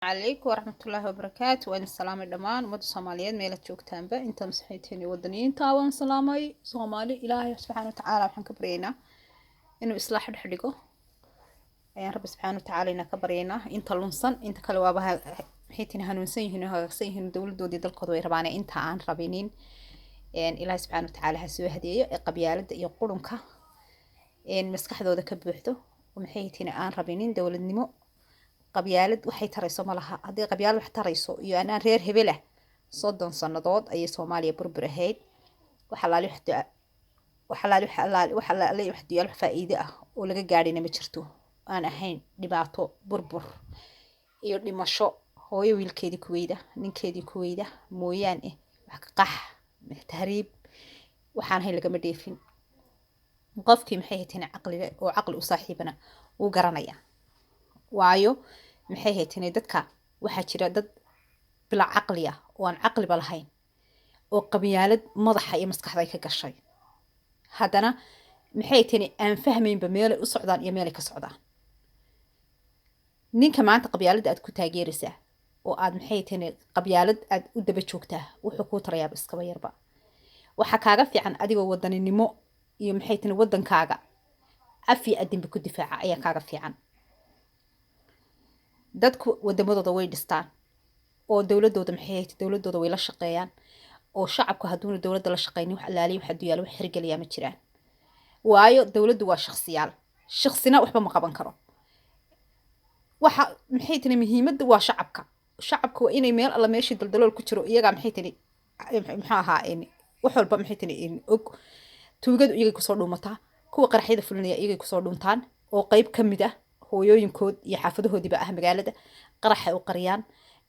عليكم ورحمة الله وبركاته وأنا السلام الدمان ومد الصوماليين ميلة جوجتان با انت مسحيتيني ودنيين تاوان سلامي صومالي إلهي سبحانه وتعالى وحن كبرينا إنه إصلاح الحريقه يعني رب سبحانه وتعالى إنا كبرينا انت لنصن انت كلوابها حيتين هنونسين هنسين دول دودي دل قدوي ربانا انت عن ربينين يعني إلهي سبحانه وتعالى هسوي هدية قبيالة يقولونك يعني مسكح ذو ذاك بوحده ومحيتين عن ربينين دول النمو qabyaalad waxay tarayso ma laha haddii qabyaalad wax tarayso iyo anaan reer hebel ah 30 sanadood ayay Soomaaliya burbur ahayd waxa la wax diyaal faa'iido ah oo laga gaadhina ma jirto aan ahayn dhibaato burbur iyo dhimasho hooyo wiilkeedii kuweyda ninkeedii kuweyda mooyaan wax ka qax tahriib waxaan hay laga ma dheefin qofkii maxay hayteen aqliga oo aqli u saaxiibana uu garanaya waayo maxay hayteen dadka waxa jira dad bila aqli ah oo aan aqli ba lahayn oo qabyaalad madaxa iyo maskaxda ka gashay hadana maxay hayteen aan fahmaynba meel u socdaan iyo meel ka socdaan ninka maanta qabyaalad aad ku taageeraysaa oo aad maxay hayteen qabyaalad aad u daba joogtaa wuxuu ku tarayaa iskaba yarba waxa kaaga fiican adigoo wadaninimo iyo maxay hayteen wadankaaga afi adinba ku difaaca ayaa kaaga fiican dadku wadamadooda way dhistaan oo dawladooda maxay hayteen dawladooda way la shaqeeyaan oo shacabku hadduu dawladda la shaqeeynin wax alaali wax diyaal wax xirgaliya ma jiraan waayo dawladdu waa shakhsina waxba ma qaban karo waxa maxay hayteen muhiimadda waa shacabku waa inay meel alla meeshii daldalool ku jiro iyaga maxay hayteen maxaa ahaa wax walba maxay hayteen og tuugadu iyaga ku soo dhuumataa kuwa qaraxyada fulinaya iyaga ku soo dhuuntaan oo qayb kamid ah hooyooyinkood iyo xaafadahoodiba ah magaalada qaraxa u qariyaan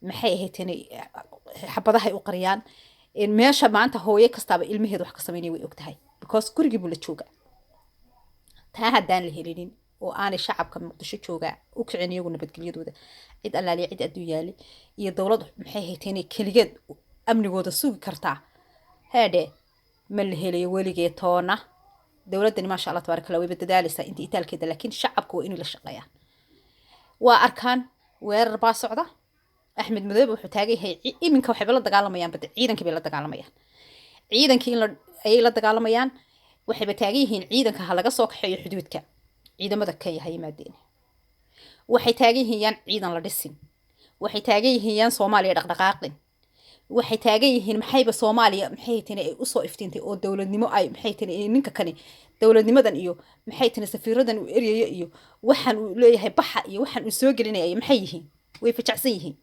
maxay ahaydeen xabadaha u qariyaan in meesha maanta hooyo kastaaba ilmaheedu wax ka sameeyay way ogtahay because gurigi buu la jooga taa hadaan la helinin oo aan shacabka muqdisho jooga u kicin iyagu nabadgelyadooda cid allaali cid aduu yaali iyo dawlad maxay ahaydeen kaligeed amnigooda sugi kartaa haade ma la helayo weligeed toona dawladani ma sha Allah tabaaraka Allah way badaleysaa intii itaalkeeda laakiin shacabku waa inuu la shaqeeyaan waa arkaan weerar baa socda Axmed Madoobe wuxuu taagay iminka waxay la dagaalamayaan bad ciidankii bay la dagaalamayaan ciidankii ay la dagaalamayaan waxay ba taagay yihiin ciidanka ha laga soo kaxeeyo xuduudka ciidamada ka yahay maadeen waxay taagay yihiin ciidan la dhisin waxay taagay yihiin Soomaaliya dhaqdhaqaaqin waxay taagan yihiin maxayba Soomaaliya maxay hayteen ay u soo iftintay oo dawladnimo ay maxay hayteen ninka kani dawladnimadan iyo maxay hayteen safiiradan u eriyay iyo waxan uu leeyahay baxa iyo waxan uu soo gelinayay maxay yihiin way fajacsan yihiin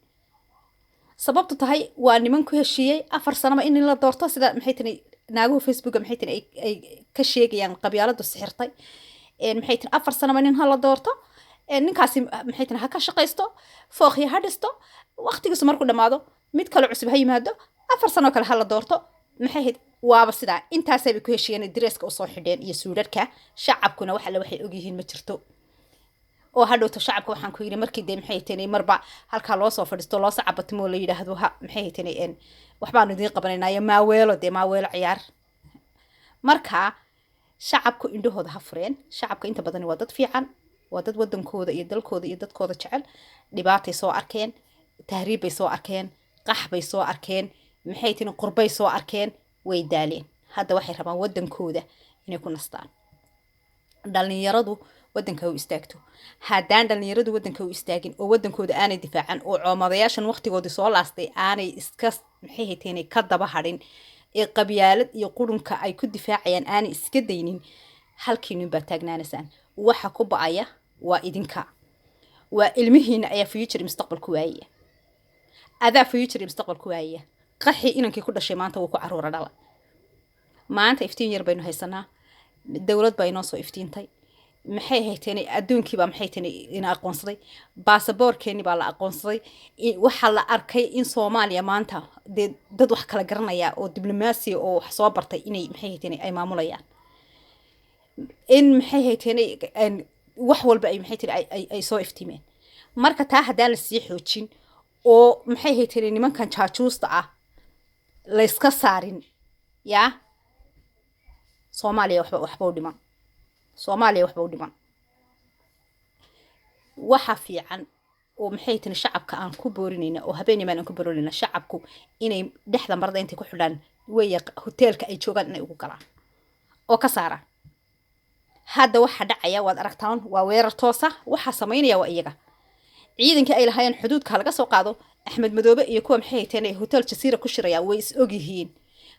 sababtu tahay waa niman ku heshiiyay 4 sano in la doorto sida maxay hayteen naaguhu Facebook maxay hayteen ay ka sheegayaan qabyaaladu sixirtay maxay hayteen 4 sano in la doorto ninkaasi maxay hayteen ha ka shaqeysto fooqiya ha dhisto waqtigiisu markuu dhamaado mid kale cusub ha yimaado 4 sano kale hala doorto maxay ahayd waaba sida intaasay ku heshiiyeen direeska oo soo xidheen iyo suudadka shacabkuna waxa la waxay og yihiin ma jirto oo hadhowto shacabka waxaan ku yiri markii day maxay tahay marba halka loo soo fadhiisto loo sacabatimo la yiraahdo ha maxay tahay waxbaan idin qabanaynayo ma weelo ciyaar marka shacabku indhahooda ha fureen shacabka inta badan waa dad fiican waa dad wadankooda iyo dalkooda iyo dadkooda jecel dhibaatay soo arkeen tahriib bay soo arkeen qax bay soo arkeen maxay tin qurbay soo arkeen way daaleen hadda waxay rabaan wadankooda inay ku nastaan dhalinyaradu wadanka u istaagto hadaan dhalinyaradu wadanka u istaagin oo wadankooda aanay difaacan oo coomadayaashan waqtigoodii soo laastay aanay iska maxay hayteen ka daba hadhin ee qabyaalad iyo qurunka ay ku difaacayaan aanay iska daynin halkiin baa taagnaanaysan waxa ku ba'aya waa idinka waa ilmihiina ayaa future mustaqbalku waayay adaa future mustaqbalku waayay qaxi inankii ku dhashay maanta wuu ku caruura dhala maanta iftiin yar baynu haysanaa dawlad bay noo soo iftiintay maxay hayteen adduunkii baa maxay hayteen in aqoonsaday baasaboorkeeni baa la aqoonsaday waxa la arkay in Soomaaliya maanta dad wax kala garanaya oo diblomaasi oo wax soo bartay inay maxay hayteen ay maamulayaan in maxay hayteen wax walba ay maxay hayteen ay soo iftiimeen marka taa hadaa la sii xoojin oo maxay hayteen nimankan jaajuusta ah la iska saarin ya Soomaaliya waxba u dhiman Soomaaliya waxba u dhiman waxa fiican maxay tin shacabka aan ku boorinayna oo habeenimo aan ku boorinayna shacabku inay dhexda marada intay ku xidhaan way hoteelka ay joogaan inay ugu galaan oo ka saaraan hadda waxa dhacaya waad aragtaan waa weerar toosa waxa sameynaya waa iyaga ciidanka ay lahaayeen xuduudka laga soo qaado axmed madoobe iyo kuwa maxay tahay hotel jasiira ku shiraya way is og yihiin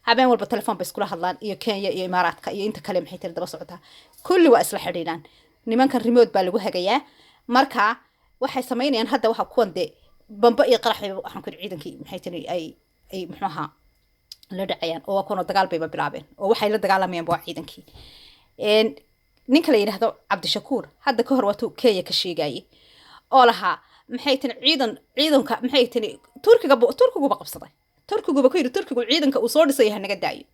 habeen walba telefoon bay iskula hadlaan iyo Kenya iyo Imaaraadka iyo inta kale maxay tahay daba socota kulli waa isla xidhiidhaan nimankan remote baa lagu hagayaa marka waxay sameynayaan hadda waxa kuwan de bamba iyo qarax waxaan ku ciidankii maxay tahay ay muxuuha la dhacayaan oo kuwa dagaal bay bilaabeen oo waxay la dagaalamayaan waa ciidankii ninka la yiraahdo Cabdishakuur hadda ka hor waatu Kenya ka sheegayay oo lahaa maxay tan ciidanka maxay tan turkiga qabsaday turkigu ku yiri turkigu ciidanka uu soo dhisay hanaga daayo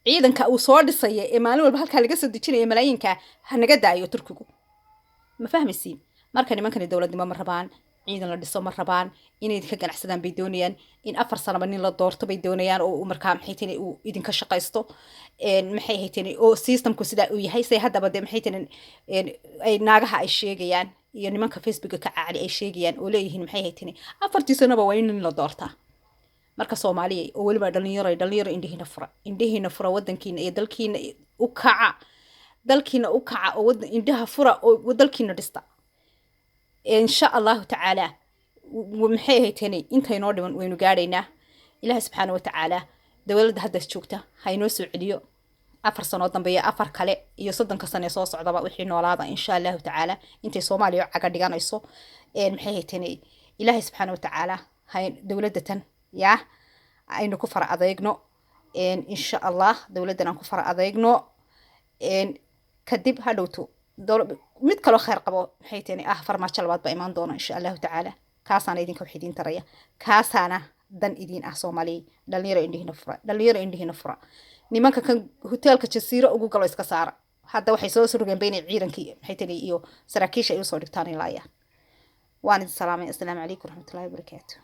ciidanka uu soo dhisay ee maalin walba halka laga soo dejinay malaayinka hanaga daayo turkigu ma fahmaysiin marka nimankan dawladnimo ma rabaan ciidan la dhiso ma rabaan inay ka ganacsadaan bay doonayaan in 4 sano nin la doorto bay doonayaan oo markaa maxay tan uu idinka shaqaysto maxay hayteen oo systemku sida uu yahay say hadaba de maxay tan ay naagaha ay sheegayaan iyo nimanka Facebook ka caali ay sheegayaan oo leeyihiin maxay hayteen 4 sanaba waa in la doortaa marka Soomaaliya oo waliba dhalinyaro indhihiina fura wadankiina iyo dalkiina u kaca oo indhaha fura oo dalkiina dhista إن شاء الله تعالى ومحيه تاني انت ينور وينو قارينا إله سبحانه وتعالى دولة هذا الشوكته هينو سعوديو أفر سنوات ضمبية أفر كله يصدق كسنة صوص عضباء وحين ولاضة إن شاء الله تعالى انت صومالي عقد ديانا يصو محيه تاني إله سبحانه وتعالى هاي دولة تن يا أينو كفر أضيقنو إن شاء الله دولة كفر أضيقنو كدب هلوتو mid kale khayr qabo maxay tahay farmaajo labaad ba iman doona insha Allah ta'ala kaasana idinka wixidin taraya kaasana dan idin Soomaali dhalinyaro indhihiina fura nimanka kan hotelka jasiiro ugu galo iska saara hadda waxay soo surugeen been ciidankii maxay tahay iyo saraakiisha ay soo dhigtaan ilaaya waan idin salaamay assalaamu alaykum warahmatullaahi wabarakaatuh